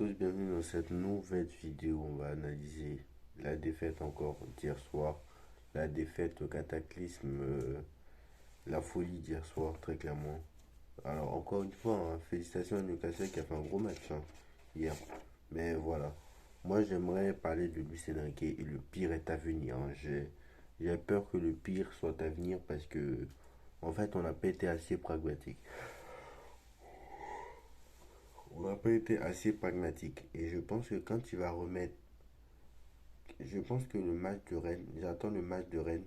tous, bienvenue dans cette nouvelle vidéo. On va analyser la défaite encore d'hier soir, la défaite, le cataclysme, la folie d'hier soir, très clairement. Alors, encore une fois, hein, félicitations à Newcastle qui a fait un gros match hier. Mais voilà, moi j'aimerais parler de Luis Enrique et le pire est à venir. J'ai peur que le pire soit à venir parce que, en fait, on n'a pas été assez pragmatique. On n'a pas été assez pragmatique. Et je pense que quand tu vas remettre. Je pense que le match de Rennes, j'attends le match de Rennes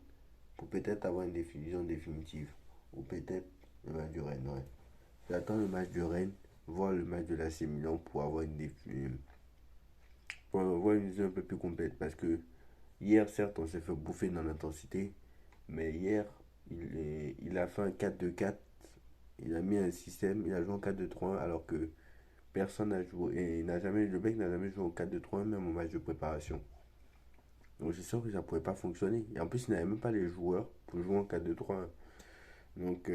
pour peut-être avoir une décision définitive. Ou peut-être le match de Rennes, ouais. J'attends le match de Rennes, voir le match de l'AC Milan pour avoir pour avoir une vision un peu plus complète. Parce que hier, certes, on s'est fait bouffer dans l'intensité. Mais hier, il a fait un 4-2-4. Il a mis un système, il a joué en 4-2-3-1 alors que personne n'a joué. Et le mec n'a jamais joué en 4-2-3-1 même au match de préparation. Donc c'est sûr que ça ne pouvait pas fonctionner. Et en plus, il n'avait même pas les joueurs pour jouer en 4-2-3-1. Donc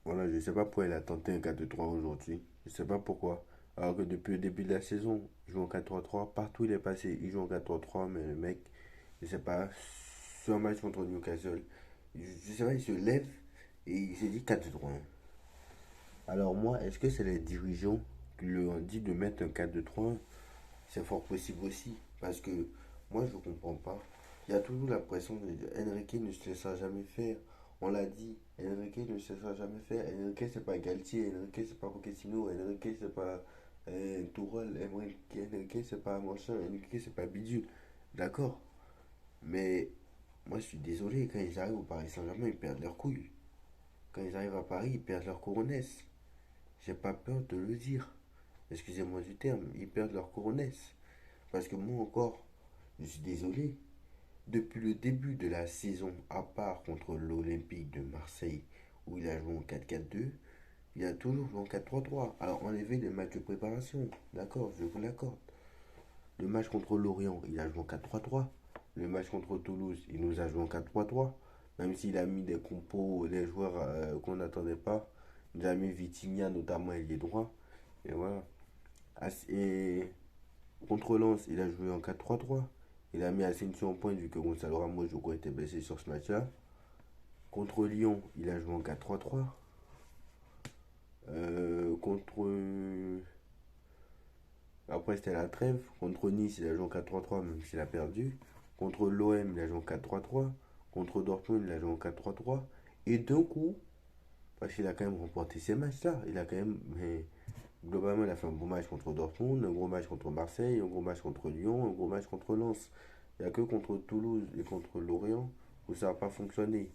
voilà, je ne sais pas pourquoi il a tenté un 4-2-3 aujourd'hui. Je ne sais pas pourquoi. Alors que depuis le début de la saison, il joue en 4-3-3. Partout où il est passé, il joue en 4-3-3. Mais le mec, je ne sais pas, sur un match contre Newcastle, je ne sais pas, il se lève et il s'est dit 4-2-3-1. Alors moi, est-ce que c'est les dirigeants qui lui ont dit de mettre un 4-2-3-1? C'est fort possible aussi. Parce que moi, je ne comprends pas. Il y a toujours la pression de Enrique ne se laissera jamais faire. On l'a dit, Enrique ne se laissera jamais faire. Enrique, c'est pas Galtier. Enrique, c'est pas Pochettino. Enrique, c'est pas Tourelle. Enrique, c'est pas machin. Enrique, c'est pas Bidule. D'accord. Mais moi, je suis désolé. Quand ils arrivent au Paris Saint-Germain, ils perdent leur couille. Quand ils arrivent à Paris, ils perdent leur coronesse. J'ai pas peur de le dire. Excusez-moi du terme. Ils perdent leur coronesse. Parce que moi encore, je suis désolé. Depuis le début de la saison, à part contre l'Olympique de Marseille, où il a joué en 4-4-2, il a toujours joué en 4-3-3. Alors enlevez les matchs de préparation, d'accord, je vous l'accorde. Le match contre Lorient, il a joué en 4-3-3. Le match contre Toulouse, il nous a joué en 4-3-3. Même s'il a mis des compos, des joueurs qu'on n'attendait pas. Il a mis Vitinha, notamment ailier droit. Et voilà. Et contre Lens, il a joué en 4-3-3. Il a mis Asensio en point vu que Gonzalo Ramos était blessé sur ce match-là. Contre Lyon, il a joué en 4-3-3. Contre. Après, c'était la trêve. Contre Nice, il a joué en 4-3-3, même s'il a perdu. Contre l'OM, il a joué en 4-3-3. Contre Dortmund, il a joué en 4-3-3. Et d'un coup, parce qu'il a quand même remporté ces matchs-là, il a quand même. Mais, globalement, il a fait un bon match contre Dortmund, un gros match contre Marseille, un gros match contre Lyon, un gros match contre Lens. Il n'y a que contre Toulouse et contre Lorient où ça n'a pas fonctionné.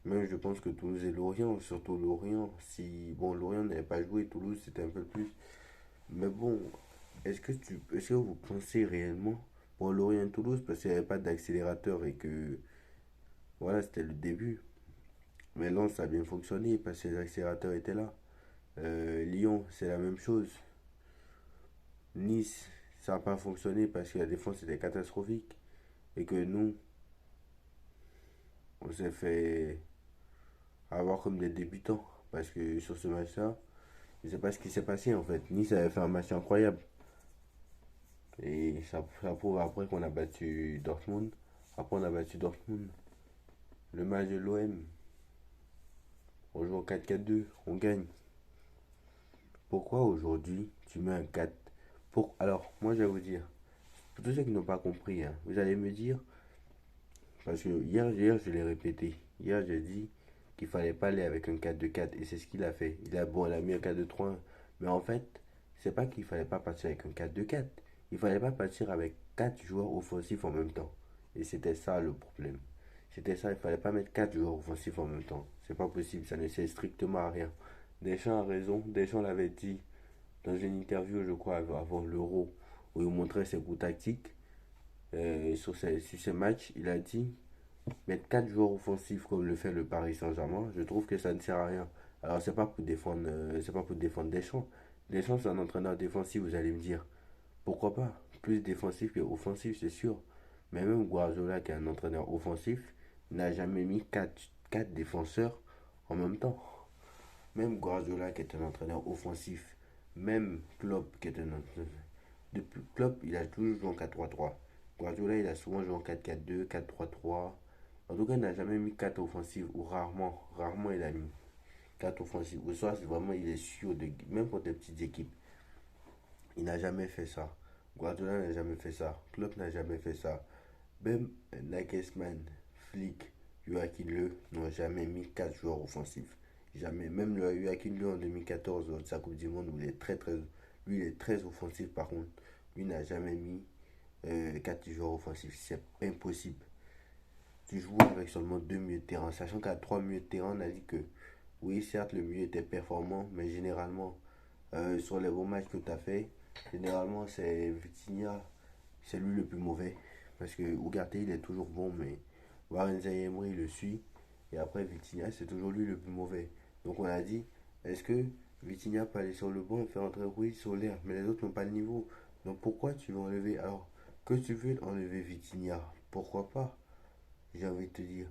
Même je pense que Toulouse et Lorient, surtout Lorient, si bon Lorient n'avait pas joué, Toulouse c'était un peu plus. Mais bon, est-ce que vous pensez réellement, bon Lorient et Toulouse parce qu'il n'y avait pas d'accélérateur et que voilà c'était le début. Mais Lens ça a bien fonctionné parce que les accélérateurs étaient là. Lyon c'est la même chose. Nice ça n'a pas fonctionné parce que la défense était catastrophique et que nous on s'est fait avoir comme des débutants. Parce que sur ce match-là, je ne sais pas ce qui s'est passé en fait. Nice avait fait un match incroyable. Et ça prouve après qu'on a battu Dortmund. Après on a battu Dortmund. Le match de l'OM, on joue en 4-4-2, on gagne. Pourquoi aujourd'hui tu mets un 4 Alors, moi je vais vous dire, pour tous ceux qui n'ont pas compris, hein, vous allez me dire, parce que hier je l'ai répété. Hier j'ai dit qu'il fallait pas aller avec un 4-2-4 et c'est ce qu'il a fait. Il a mis un 4-2-3-1. Mais en fait, c'est pas qu'il fallait pas partir avec un 4-2-4. Il fallait pas partir avec 4 joueurs offensifs en même temps. Et c'était ça le problème. C'était ça, il fallait pas mettre 4 joueurs offensifs en même temps. C'est pas possible, ça ne sert strictement à rien. Deschamps a raison. Deschamps l'avait dit dans une interview, je crois, avant l'Euro, où il montrait ses goûts tactiques. Sur ces matchs, il a dit mettre 4 joueurs offensifs comme le fait le Paris Saint-Germain, je trouve que ça ne sert à rien. Alors c'est pas pour défendre Deschamps. Deschamps c'est un entraîneur défensif, vous allez me dire. Pourquoi pas? Plus défensif que offensif, c'est sûr. Mais même Guardiola qui est un entraîneur offensif, n'a jamais mis quatre défenseurs en même temps. Même Guardiola qui est un entraîneur offensif Même Klopp, qui est un entraîneur. Depuis Klopp, il a toujours joué en 4-3-3. Guardiola, il a souvent joué en 4-4-2, 4-3-3. En tout cas, il n'a jamais mis 4 offensives, ou rarement. Rarement, il a mis 4 offensives. Ou soit, c'est vraiment, il est sûr de. Même pour des petites équipes, il n'a jamais fait ça. Guardiola n'a jamais fait ça. Klopp n'a jamais fait ça. Même Nagelsmann, Flick, Joachim Löw n'ont jamais mis 4 joueurs offensifs. Jamais. Même le Joachim Löw en 2014, lors de sa Coupe du Monde, où il est lui, il est très offensif par contre. Lui n'a jamais mis 4 joueurs offensifs. C'est impossible. Tu joues avec seulement 2 milieux de terrain. Sachant qu'à 3 milieux de terrain, on a dit que oui, certes, le milieu était performant, mais généralement, sur les bons matchs que tu as fait, généralement, c'est Vitinha, c'est lui le plus mauvais. Parce que Ugarte, il est toujours bon, mais Warren Zaïre le suit. Et après, Vitinha, c'est toujours lui le plus mauvais. Donc on a dit, est-ce que Vitinha peut aller sur le banc et faire entrer Ruiz sur l'air? Mais les autres n'ont pas le niveau. Donc pourquoi tu veux enlever? Alors, que tu veux enlever Vitinha? Pourquoi pas? J'ai envie de te dire.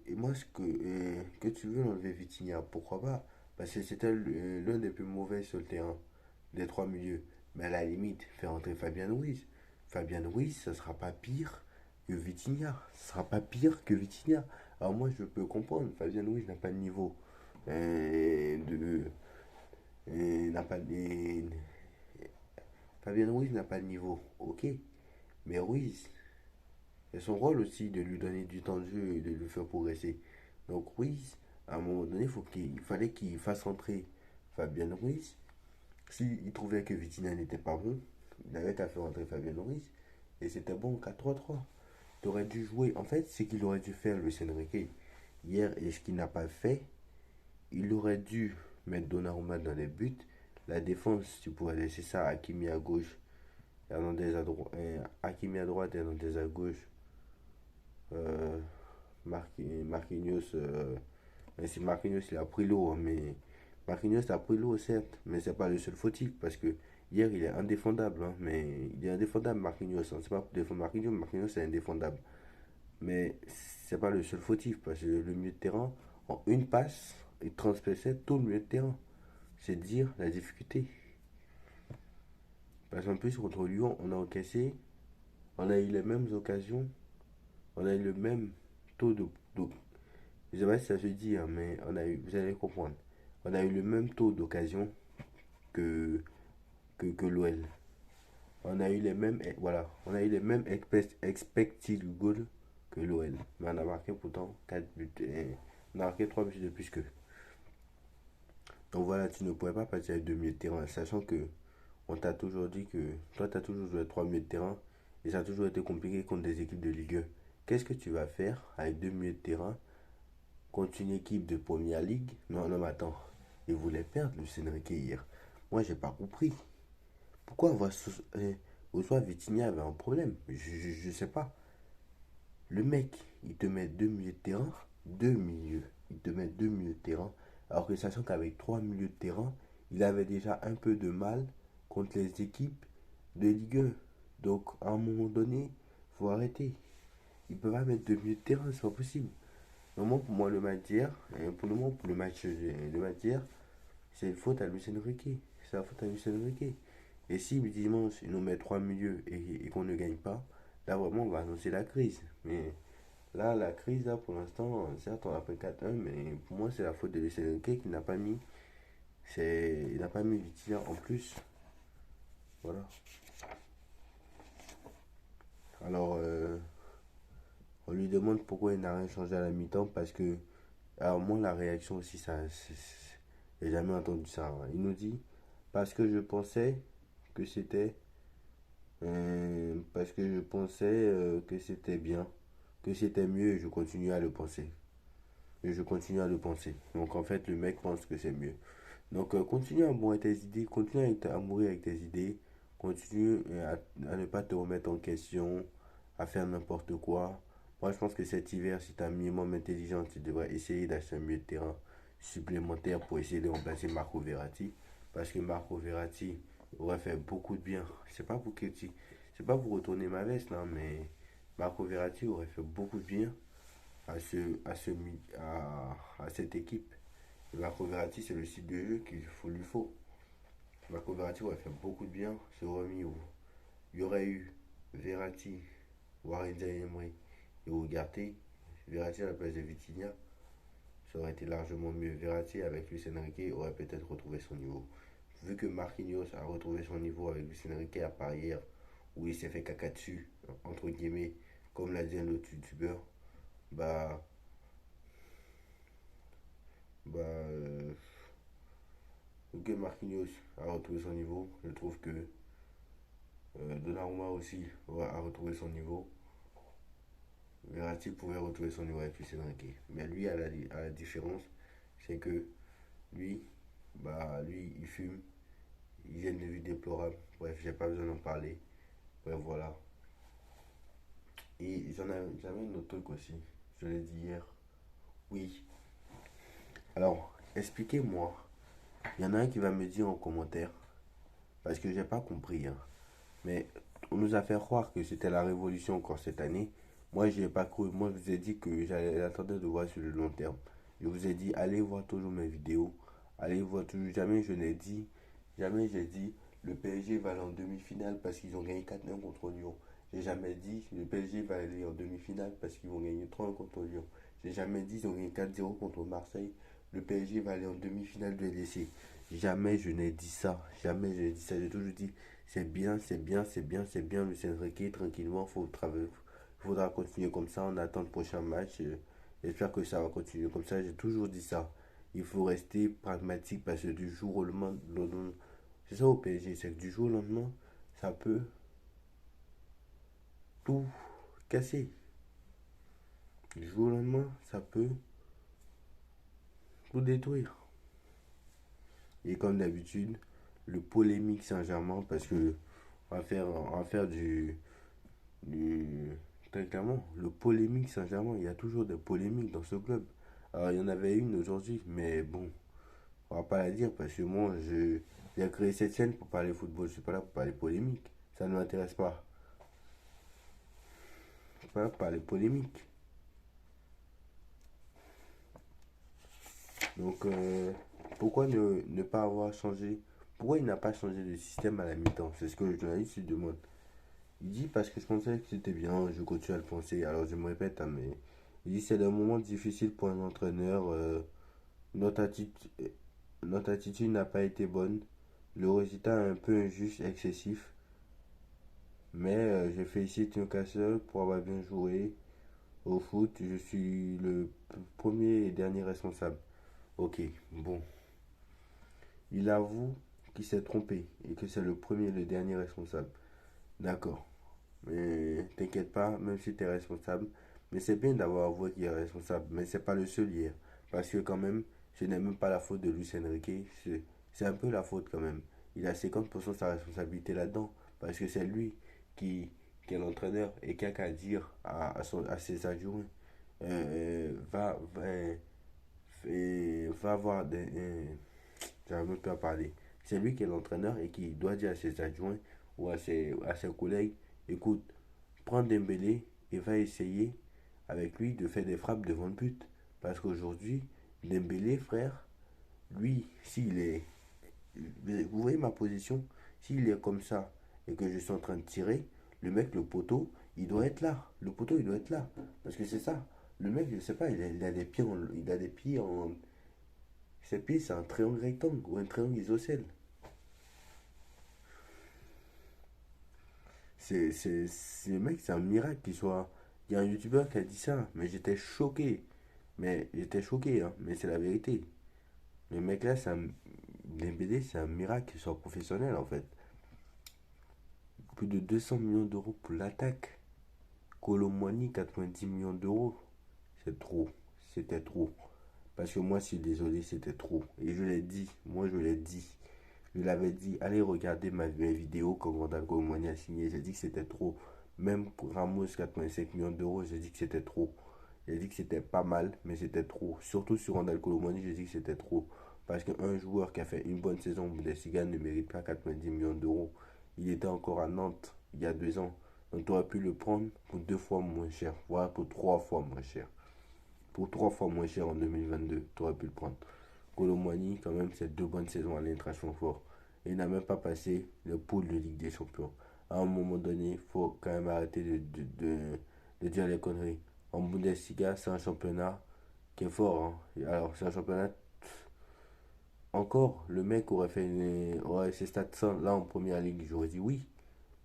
Et moi, que tu veux enlever Vitinha, pourquoi pas? Parce que c'était l'un des plus mauvais sur le terrain, des trois milieux. Mais à la limite, faire entrer Fabien Ruiz. Fabien Ruiz, ça sera pas pire que Vitinha. Ça sera pas pire que Vitinha. Alors moi, je peux comprendre, Fabien Ruiz n'a pas de niveau. De, n'a pas de, Fabien Ruiz n'a pas de niveau, ok. Mais Ruiz, c'est son rôle aussi de lui donner du temps de jeu et de le faire progresser. Donc Ruiz, à un moment donné, il fallait qu'il fasse entrer Fabien Ruiz. S'il trouvait que Vitinha n'était pas bon, il n'avait qu'à faire entrer Fabien Ruiz. Et c'était bon 4-3-3. Tu aurais dû jouer. En fait, ce qu'il aurait dû faire, Luis Enrique, hier, et ce qu'il n'a pas fait, il aurait dû mettre Donnarumma dans les buts. La défense, tu pourrais laisser ça à Hakimi à gauche, Hernandez à droite, Hakimi à droite et Hernandez à gauche. Euh, Marquinhos, si Marquinhos il a pris l'eau, hein, mais Marquinhos a pris l'eau certes, mais c'est pas le seul fautif parce que hier il est indéfendable, hein, mais il est indéfendable Marquinhos, hein, c'est pas pour défendre Marquinhos, Marquinhos c'est indéfendable, mais c'est pas le seul fautif parce que le milieu de terrain en une passe il transperçait tout le milieu de terrain, c'est dire la difficulté. Parce qu'en plus contre Lyon on a encaissé, on a eu les mêmes occasions, on a eu le même taux de je sais pas si ça se dit, hein, mais vous allez comprendre. On a eu le même taux d'occasion que, que l'OL. On a eu les mêmes, voilà, on a eu les mêmes expected goals que l'OL. Mais on a marqué pourtant 4 buts. On a marqué 3 buts de plus que. Donc voilà, tu ne pourrais pas passer avec 2 milieux de terrain, sachant que on t'a toujours dit que toi, tu as toujours joué 3 milieux de terrain et ça a toujours été compliqué contre des équipes de Ligue 1. Qu'est-ce que tu vas faire avec 2 milieux de terrain contre une équipe de Première Ligue? Non, non, mais attends. Ils voulaient perdre le Sénégal hier. Moi, j'ai pas compris. Pourquoi au soit Vitinha avait un problème? Je sais pas. Le mec, il te met deux milieux de terrain. Deux milieux. Il te met deux milieux de terrain. Alors que sachant qu'avec trois milieux de terrain, il avait déjà un peu de mal contre les équipes de Ligue 1. Donc, à un moment donné, faut arrêter. Il peut pas mettre deux milieux de terrain, c'est pas possible. Normalement, pour moi, le match d'hier, pour le moment, pour le match d'hier, c'est une faute à Luis Enrique. C'est la faute à Luis Enrique. Et si dimanche, il nous met trois milieux et qu'on ne gagne pas, là vraiment, on va annoncer la crise. Mais là, la crise, là, pour l'instant, certes, on a pris 4-1, mais pour moi, c'est la faute de Luis Enrique qui n'a pas mis. Il n'a pas mis Vitinha en plus. Voilà. Alors, on lui demande pourquoi il n'a rien changé à la mi-temps parce que, alors moi, la réaction aussi, j'ai jamais entendu ça, hein. Il nous dit parce que je pensais que c'était parce que je pensais que c'était bien, que c'était mieux et je continue à le penser. Et je continue à le penser. Donc en fait, le mec pense que c'est mieux. Donc continue à mourir tes idées, continue à mourir avec tes idées, continue à ne pas te remettre en question, à faire n'importe quoi. Moi, je pense que cet hiver, si tu as un minimum intelligent, tu devrais essayer d'acheter un milieu de terrain supplémentaire pour essayer de remplacer Marco Verratti. Parce que Marco Verratti aurait fait beaucoup de bien. C'est pas pour retourner ma veste, là, mais Marco Verratti aurait fait beaucoup de bien à cette équipe. Et Marco Verratti, c'est le style de jeu qu'il lui faut. Marco Verratti aurait fait beaucoup de bien, c'est remis où il y aurait eu Verratti, Warren Emery et Ugarte. Verratti à la place de Vitinha, ça aurait été largement mieux. Verratti avec Luis Enrique aurait peut-être retrouvé son niveau. Vu que Marquinhos a retrouvé son niveau avec Luis Enrique à part hier, où il s'est fait caca dessus, entre guillemets, comme l'a dit un autre youtubeur, bah, bah, vu que Marquinhos a retrouvé son niveau, je trouve que Donnarumma aussi a retrouvé son niveau. Verratti pouvait retrouver son niveau avec Luis Enrique. Mais lui, à la différence, c'est que lui, lui, il fume, il vient de vie déplorable. Bref, j'ai pas besoin d'en parler. Bref, voilà. Et j'avais un autre truc aussi. Je l'ai dit hier. Oui. Alors, expliquez-moi. Il y en a un qui va me dire en commentaire, parce que j'ai pas compris, hein. Mais on nous a fait croire que c'était la révolution encore cette année. Moi, je n'y ai pas cru. Moi, je vous ai dit que j'attendais de voir sur le long terme. Je vous ai dit, allez voir toujours mes vidéos. Allez voir toujours. Jamais j'ai dit, le PSG va aller en demi-finale parce qu'ils ont gagné 4-1 contre Lyon. J'ai jamais dit, le PSG va aller en demi-finale parce qu'ils vont gagner 3-1 contre Lyon. J'ai jamais dit, ils ont gagné 4-0 contre Marseille. Le PSG va aller en demi-finale de LDC. Jamais je n'ai dit ça. Jamais je n'ai dit ça. J'ai toujours dit, c'est bien, c'est bien, c'est bien, c'est bien, le Enrique, tranquillement, faut travailler. Il faudra continuer comme ça, on attend le prochain match. J'espère que ça va continuer comme ça, j'ai toujours dit ça. Il faut rester pragmatique parce que du jour au lendemain, c'est ça au PSG, c'est que du jour au lendemain, ça peut tout casser. Du jour au lendemain, ça peut tout détruire. Et comme d'habitude, le polémique Saint-Germain, parce que on va faire du très clairement, le polémique Saint-Germain, il y a toujours des polémiques dans ce club. Alors, il y en avait une aujourd'hui, mais bon, on va pas la dire parce que moi, j'ai créé cette chaîne pour parler football, je suis pas là pour parler polémique. Ça ne m'intéresse pas. Je suis pas là pour parler polémique. Donc, pourquoi ne pas avoir changé? Pourquoi il n'a pas changé de système à la mi-temps? C'est ce que le journaliste se demande. Il dit parce que je pensais que c'était bien, je continue à le penser. Alors je me répète, hein, mais il dit c'est un moment difficile pour un entraîneur. Notre attitude, notre attitude n'a pas été bonne. Le résultat est un peu injuste, excessif. Mais je félicite Newcastle pour avoir bien joué au foot. Je suis le premier et dernier responsable. Ok, bon. Il avoue qu'il s'est trompé et que c'est le premier et le dernier responsable. D'accord. Mais t'inquiète pas, même si tu es responsable. Mais c'est bien d'avoir avoué qu'il est responsable. Mais c'est pas le seul hier. Parce que quand même, ce n'est même pas la faute de Luis Enrique. C'est un peu la faute quand même. Il a 50% de sa responsabilité là-dedans. Parce que c'est lui qui est l'entraîneur et qui a qu'à dire à ses adjoints. Va avoir des. J'arrive même plus à parler. C'est lui qui est l'entraîneur et qui doit dire à ses adjoints ou à ses collègues, écoute, prends Dembélé et va essayer avec lui de faire des frappes devant le but. Parce qu'aujourd'hui, Dembélé, frère, lui, s'il est... Vous voyez ma position? S'il est comme ça et que je suis en train de tirer, le mec, le poteau, il doit être là. Le poteau, il doit être là. Parce que c'est ça. Le mec, je sais pas, il a des pieds il a des pieds en... Ses pieds, c'est un triangle rectangle ou un triangle isocèle. Le mec, c'est un miracle qu'il soit. Il y a un youtubeur qui a dit ça, mais j'étais choqué. Mais j'étais choqué, hein, mais c'est la vérité. Le mec là, Dembélé, c'est un miracle qu'il soit professionnel en fait. Plus de 200 millions d'euros pour l'attaque. Colomwani, 90 millions d'euros. C'est trop. C'était trop. Parce que moi, je suis désolé, c'était trop. Et je l'ai dit. Moi, je l'ai dit. Je l'avais dit, allez regarder mes vidéos quand Randall Colomwani a signé. J'ai dit que c'était trop. Même pour Ramos, 85 millions d'euros, j'ai dit que c'était trop. J'ai dit que c'était pas mal, mais c'était trop. Surtout sur Randall Colomwani, j'ai dit que c'était trop. Parce qu'un joueur qui a fait une bonne saison au Bundesliga ne mérite pas 90 millions d'euros. Il était encore à Nantes il y a 2 ans. Donc tu aurais pu le prendre pour 2 fois moins cher, voire pour 3 fois moins cher. Pour 3 fois moins cher en 2022, tu aurais pu le prendre. Colomwani, quand même, c'est 2 bonnes saisons à l'Eintracht Francfort. et il n'a même pas passé le pool de Ligue des Champions. À un moment donné, il faut quand même arrêter de dire les conneries. En Bundesliga, c'est un championnat qui est fort, hein. Alors, c'est un championnat. Encore, le mec aurait ses stats là en première ligue, j'aurais dit oui.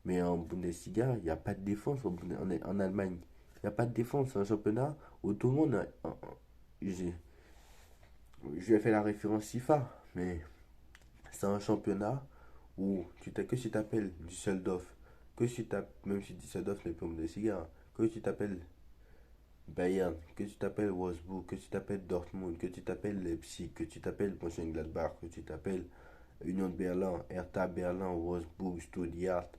Mais en Bundesliga, il n'y a pas de défense en Allemagne. Il n'y a pas de défense. C'est un championnat où tout le monde. J'ai- Je lui ai fait la référence FIFA, mais c'est un championnat où que si tu t'appelles Düsseldorf, que si même si Düsseldorf n'est pas Bundesliga, hein, que tu t'appelles Bayern, que tu t'appelles Wolfsburg, que tu t'appelles Dortmund, que tu t'appelles Leipzig, que tu t'appelles Mönchengladbach, que tu t'appelles Union de Berlin, Hertha Berlin, Wolfsburg, Stuttgart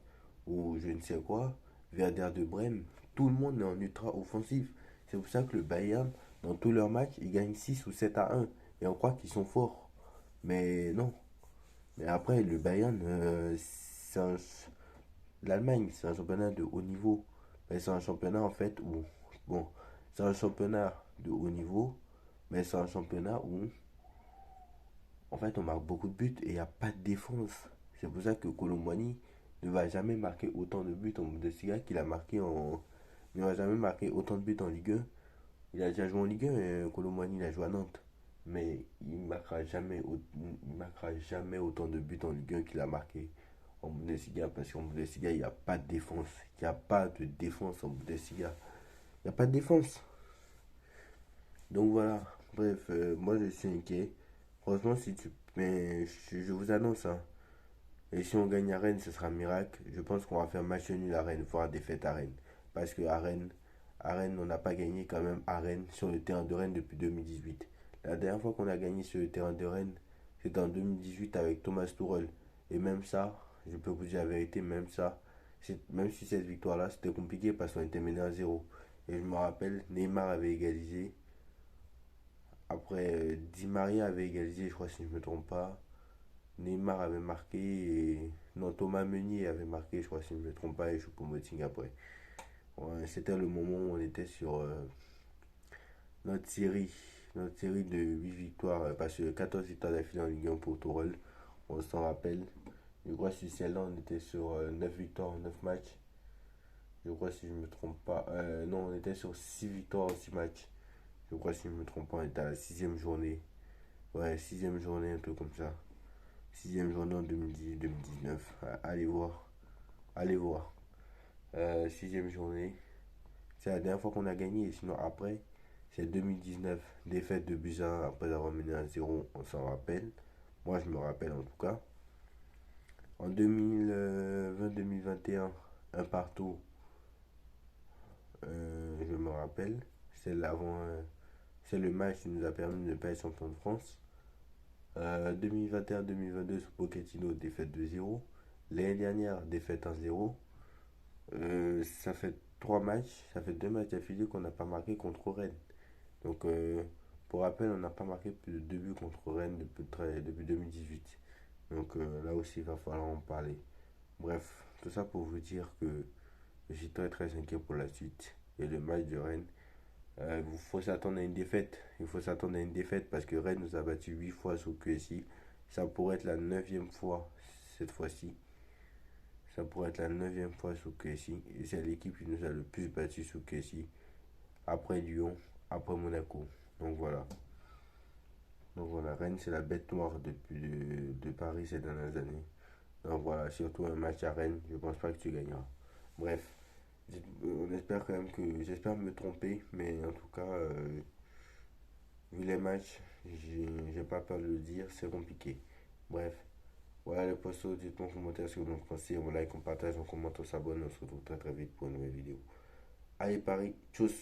ou je ne sais quoi, Werder de Brême, tout le monde est en ultra offensif. C'est pour ça que le Bayern, dans tous leurs matchs, ils gagnent 6 ou 7-1. Et on croit qu'ils sont forts. Mais non. Mais après, le Bayern, l'Allemagne, c'est un championnat de haut niveau. Mais c'est un championnat en fait où, bon, c'est un championnat de haut niveau, mais c'est un championnat où, en fait, on marque beaucoup de buts et il n'y a pas de défense. C'est pour ça que Colomboigny ne va jamais marquer autant de buts en Bundesliga qu'il a marqué en. Il ne va jamais marquer autant de buts en Ligue 1. Il a déjà joué en Ligue 1, Colomboigny, il a joué à Nantes. Mais il marquera jamais autant de buts en Ligue 1 qu'il a marqué en Bundesliga. Parce qu'en Bundesliga, il n'y a pas de défense. Il n'y a pas de défense en Bundesliga. Il n'y a pas de défense. Donc voilà. Bref, moi je suis inquiet. Franchement, si tu. Mais je vous annonce, hein. Et si on gagne à Rennes, ce sera un miracle. Je pense qu'on va faire match nul à Rennes, voire défaite à Rennes. Parce que à Rennes, on n'a pas gagné quand même à Rennes sur le terrain de Rennes depuis 2018. La dernière fois qu'on a gagné sur le terrain de Rennes, c'était en 2018 avec Thomas Tuchel. Et même ça, je peux vous dire la vérité, même ça, même si cette victoire-là, c'était compliqué parce qu'on était mené à 0. Et je me rappelle, Neymar avait égalisé. Après, Di Maria avait égalisé, je crois si je ne me trompe pas. Neymar avait marqué et. Non, Thomas Meunier avait marqué, je crois, si je ne me trompe pas, et Choupo-Moting après. Ouais, c'était le moment où on était sur notre série. Notre série de 8 victoires, parce que 14 victoires d'affilée en Ligue 1 pour Tourelle. On s'en rappelle. Je crois que si celle-là, on était sur 9 victoires en 9 matchs. Je crois si je ne me trompe pas. Non, on était sur 6 victoires en 6 matchs. Je crois si je ne me trompe pas, on était à la sixième journée. Ouais, sixième journée, un peu comme ça. Sixième journée en 2018-2019. Allez voir. Allez voir. Sixième journée. C'est la dernière fois qu'on a gagné. Et sinon, après, c'est 2019. Défaite de Buzyn après avoir mené à 0. On s'en rappelle. Moi, je me rappelle en tout cas. En 2020-2021, un partout. Je me rappelle. C'est l'avant. C'est le match qui nous a permis de ne pas être champion de France. 2021-2022 sous Pochettino, défaite de 0. L'année dernière, défaite 1-0. Ça fait 3 matchs, ça fait 2 matchs d'affilée qu'on n'a pas marqué contre Rennes. Donc, pour rappel, on n'a pas marqué plus de 2 buts contre Rennes depuis 2018. Donc, là aussi, il va falloir en parler. Bref, tout ça pour vous dire que je suis très très inquiet pour la suite. Et le match de Rennes, il faut s'attendre à une défaite. Il faut s'attendre à une défaite parce que Rennes nous a battu 8 fois sous QSI. Ça pourrait être la neuvième fois cette fois-ci. Ça pourrait être la neuvième fois sous QSI. Et c'est l'équipe qui nous a le plus battu sous QSI. Après Lyon, après Monaco. Donc voilà. Donc voilà, Rennes c'est la bête noire de Paris ces dernières années. Donc voilà, surtout un match à Rennes, je pense pas que tu gagneras. Bref, on espère quand même que. J'espère me tromper, mais en tout cas, vu les matchs, j'ai pas peur de le dire, c'est compliqué. Bref, voilà le posto, dites-moi en commentaire ce que vous en pensez. On like, on partage, on commente, on s'abonne. On se retrouve très très vite pour une nouvelle vidéo. Allez Paris, tchuss.